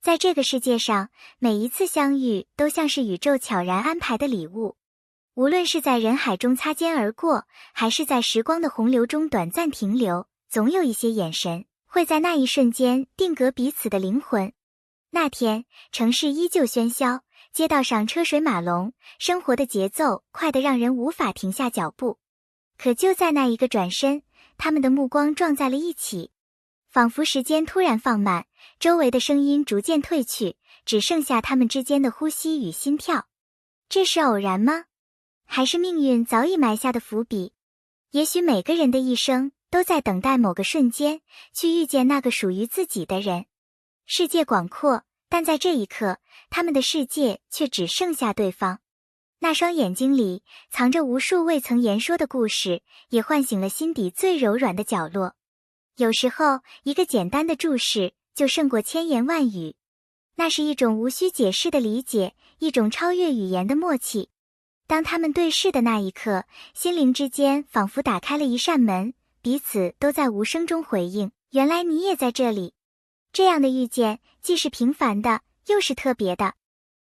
在这个世界上，每一次相遇都像是宇宙悄然安排的礼物。无论是在人海中擦肩而过，还是在时光的洪流中短暂停留，总有一些眼神会在那一瞬间定格彼此的灵魂。那天，城市依旧喧嚣，街道上车水马龙，生活的节奏快得让人无法停下脚步。可就在那一个转身，他们的目光撞在了一起，仿佛时间突然放慢，周围的声音逐渐褪去，只剩下他们之间的呼吸与心跳。这是偶然吗？还是命运早已埋下的伏笔？也许每个人的一生都在等待某个瞬间，去遇见那个属于自己的人。世界广阔，但在这一刻，他们的世界却只剩下对方。那双眼睛里藏着无数未曾言说的故事，也唤醒了心底最柔软的角落。有时候，一个简单的注视就胜过千言万语。那是一种无需解释的理解，一种超越语言的默契。当他们对视的那一刻，心灵之间仿佛打开了一扇门，彼此都在无声中回应，原来你也在这里。这样的遇见，既是平凡的，又是特别的。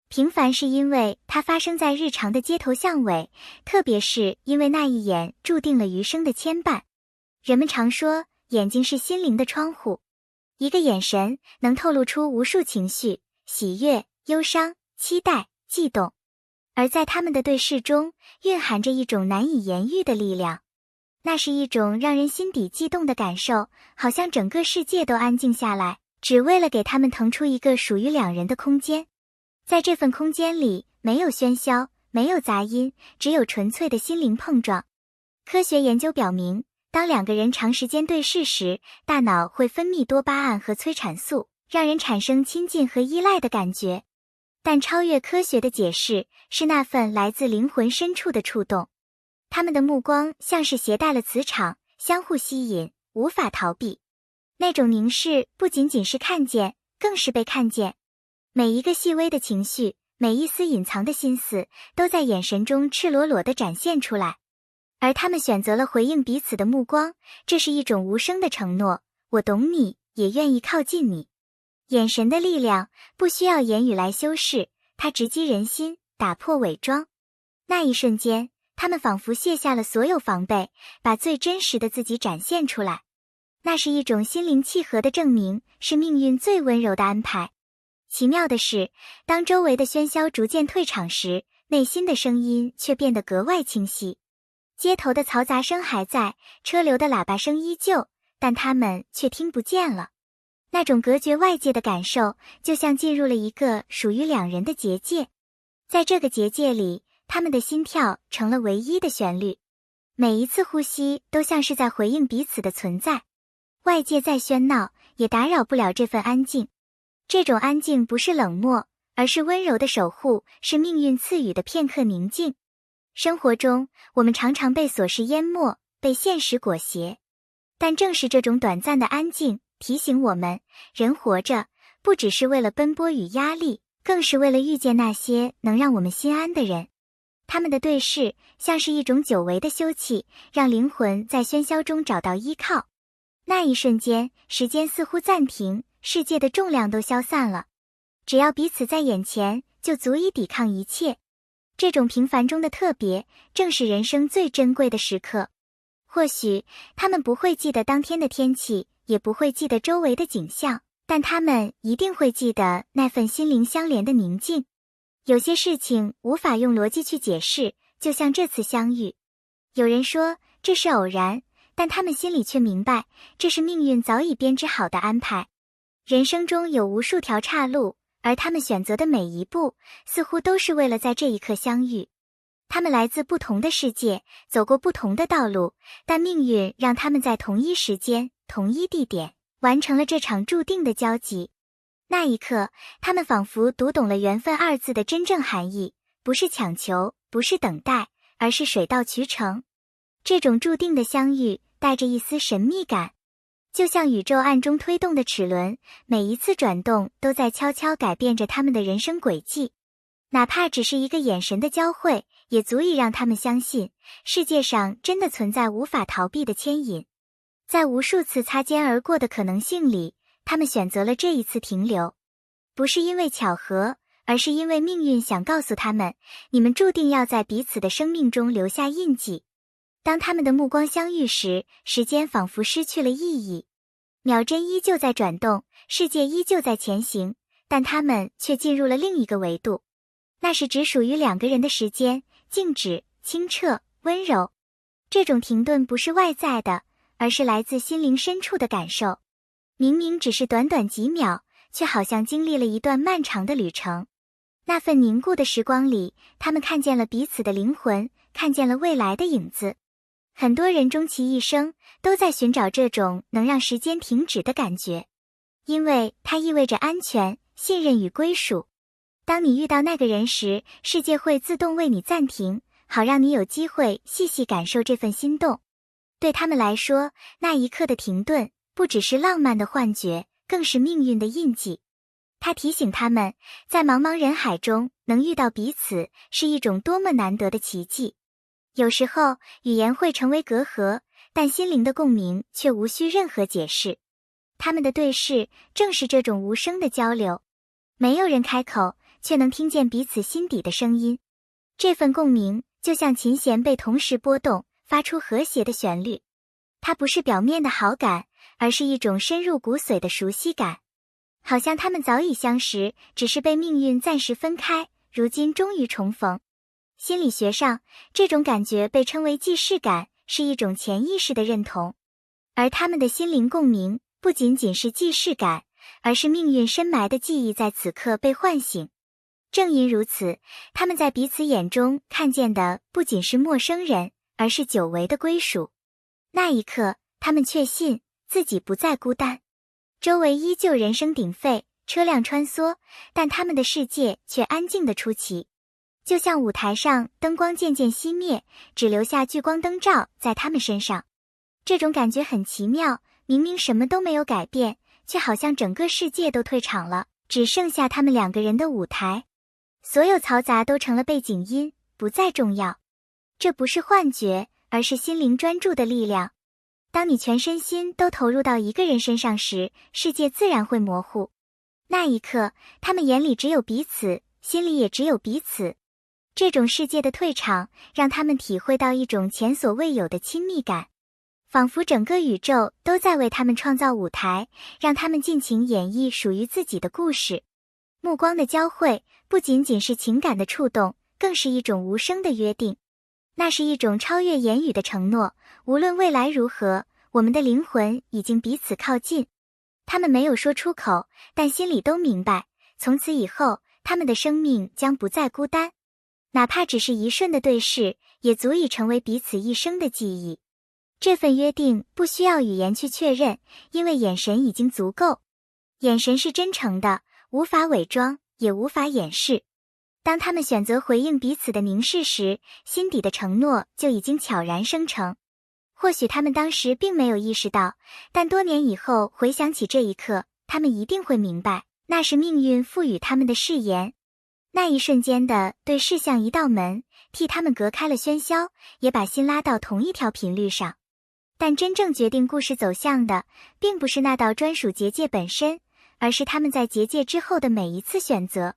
平凡是因为它发生在日常的街头巷尾，特别是因为那一眼注定了余生的牵绊。人们常说，眼睛是心灵的窗户，一个眼神能透露出无数情绪，喜悦、忧伤、期待、悸动。而在他们的对视中，蕴含着一种难以言喻的力量。那是一种让人心底悸动的感受，好像整个世界都安静下来，只为了给他们腾出一个属于两人的空间。在这份空间里，没有喧嚣，没有杂音，只有纯粹的心灵碰撞。科学研究表明，当两个人长时间对视时，大脑会分泌多巴胺和催产素，让人产生亲近和依赖的感觉。但超越科学的解释是那份来自灵魂深处的触动。他们的目光像是携带了磁场，相互吸引，无法逃避。那种凝视不仅仅是看见，更是被看见。每一个细微的情绪，每一丝隐藏的心思，都在眼神中赤裸裸地展现出来。而他们选择了回应彼此的目光，这是一种无声的承诺，我懂你，也愿意靠近你。眼神的力量不需要言语来修饰，它直击人心，打破伪装。那一瞬间，他们仿佛卸下了所有防备，把最真实的自己展现出来。那是一种心灵契合的证明，是命运最温柔的安排。奇妙的是，当周围的喧嚣逐渐退场时，内心的声音却变得格外清晰。街头的嘈杂声还在，车流的喇叭声依旧，但他们却听不见了。那种隔绝外界的感受，就像进入了一个属于两人的结界。在这个结界里，他们的心跳成了唯一的旋律，每一次呼吸都像是在回应彼此的存在。外界再喧闹，也打扰不了这份安静。这种安静不是冷漠，而是温柔的守护，是命运赐予的片刻宁静。生活中，我们常常被琐事淹没，被现实裹挟。但正是这种短暂的安静，提醒我们，人活着，不只是为了奔波与压力，更是为了遇见那些能让我们心安的人。他们的对视，像是一种久违的休憩，让灵魂在喧嚣中找到依靠。那一瞬间，时间似乎暂停，世界的重量都消散了。只要彼此在眼前，就足以抵抗一切。这种平凡中的特别，正是人生最珍贵的时刻。或许，他们不会记得当天的天气，也不会记得周围的景象，但他们一定会记得那份心灵相连的宁静。有些事情无法用逻辑去解释，就像这次相遇。有人说这是偶然，但他们心里却明白，这是命运早已编织好的安排。人生中有无数条岔路，而他们选择的每一步，似乎都是为了在这一刻相遇。他们来自不同的世界，走过不同的道路，但命运让他们在同一时间、同一地点，完成了这场注定的交集。那一刻，他们仿佛读懂了缘分二字的真正含义，不是强求，不是等待，而是水到渠成。这种注定的相遇，带着一丝神秘感，就像宇宙暗中推动的齿轮，每一次转动都在悄悄改变着他们的人生轨迹。哪怕只是一个眼神的交汇，也足以让他们相信，世界上真的存在无法逃避的牵引。在无数次擦肩而过的可能性里，他们选择了这一次停留。不是因为巧合，而是因为命运想告诉他们，你们注定要在彼此的生命中留下印记。当他们的目光相遇时，时间仿佛失去了意义。秒针依旧在转动，世界依旧在前行，但他们却进入了另一个维度。那是只属于两个人的时间，静止、清澈、温柔。这种停顿不是外在的，而是来自心灵深处的感受。明明只是短短几秒，却好像经历了一段漫长的旅程。那份凝固的时光里，他们看见了彼此的灵魂，看见了未来的影子。很多人终其一生都在寻找这种能让时间停止的感觉，因为它意味着安全、信任与归属。当你遇到那个人时，世界会自动为你暂停，好让你有机会细细感受这份心动。对他们来说，那一刻的停顿不只是浪漫的幻觉，更是命运的印记。它提醒他们，在茫茫人海中能遇到彼此是一种多么难得的奇迹。有时候语言会成为隔阂，但心灵的共鸣却无需任何解释。他们的对视正是这种无声的交流，没有人开口，却能听见彼此心底的声音。这份共鸣就像琴弦被同时拨动，发出和谐的旋律。它不是表面的好感，而是一种深入骨髓的熟悉感，好像他们早已相识，只是被命运暂时分开，如今终于重逢。心理学上，这种感觉被称为既视感，是一种潜意识的认同。而他们的心灵共鸣不仅仅是既视感，而是命运深埋的记忆在此刻被唤醒。正因如此，他们在彼此眼中看见的不仅是陌生人，而是久违的归属。那一刻，他们确信自己不再孤单。周围依旧人声鼎沸，车辆穿梭，但他们的世界却安静得出奇。就像舞台上灯光渐渐熄灭，只留下聚光灯照在他们身上。这种感觉很奇妙，明明什么都没有改变，却好像整个世界都退场了，只剩下他们两个人的舞台。所有嘈杂都成了背景音，不再重要。这不是幻觉，而是心灵专注的力量。当你全身心都投入到一个人身上时，世界自然会模糊。那一刻，他们眼里只有彼此，心里也只有彼此。这种世界的退场，让他们体会到一种前所未有的亲密感，仿佛整个宇宙都在为他们创造舞台，让他们尽情演绎属于自己的故事。目光的交汇，不仅仅是情感的触动，更是一种无声的约定。那是一种超越言语的承诺，无论未来如何，我们的灵魂已经彼此靠近。他们没有说出口，但心里都明白，从此以后，他们的生命将不再孤单。哪怕只是一瞬的对视，也足以成为彼此一生的记忆。这份约定不需要语言去确认，因为眼神已经足够。眼神是真诚的，无法伪装，也无法掩饰。当他们选择回应彼此的凝视时，心底的承诺就已经悄然生成。或许他们当时并没有意识到，但多年以后回想起这一刻，他们一定会明白，那是命运赋予他们的誓言。那一瞬间的对视像一道门，替他们隔开了喧嚣，也把心拉到同一条频率上。但真正决定故事走向的，并不是那道专属结界本身，而是他们在结界之后的每一次选择。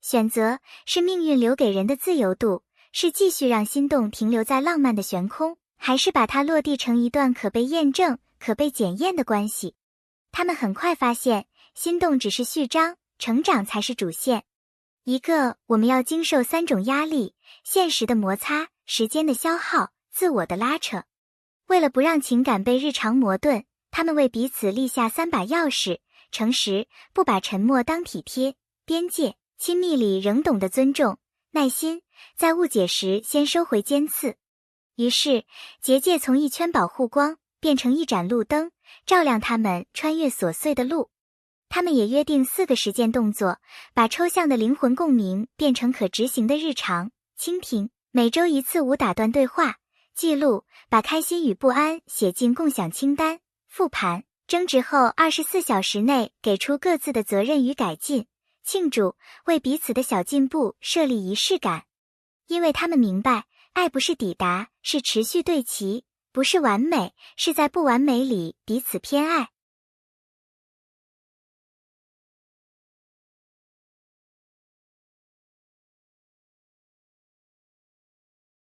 选择是命运留给人的自由度，是继续让心动停留在浪漫的悬空，还是把它落地成一段可被验证、可被检验的关系。他们很快发现，心动只是序章，成长才是主线。一个，我们要经受3种压力：现实的摩擦、时间的消耗、自我的拉扯。为了不让情感被日常磨钝，他们为彼此立下3把钥匙：诚实，不把沉默当体贴；边界，亲密里仍懂得尊重；耐心，在误解时先收回尖刺。于是，结界从一圈保护光，变成一盏路灯，照亮他们穿越琐碎的路。他们也约定4个实践动作，把抽象的灵魂共鸣变成可执行的日常：倾听，每周1次无打断对话；记录，把开心与不安写进共享清单；复盘，争执后24小时内给出各自的责任与改进；庆祝，为彼此的小进步设立仪式感。因为他们明白，爱不是抵达，是持续对齐；不是完美，是在不完美里彼此偏爱。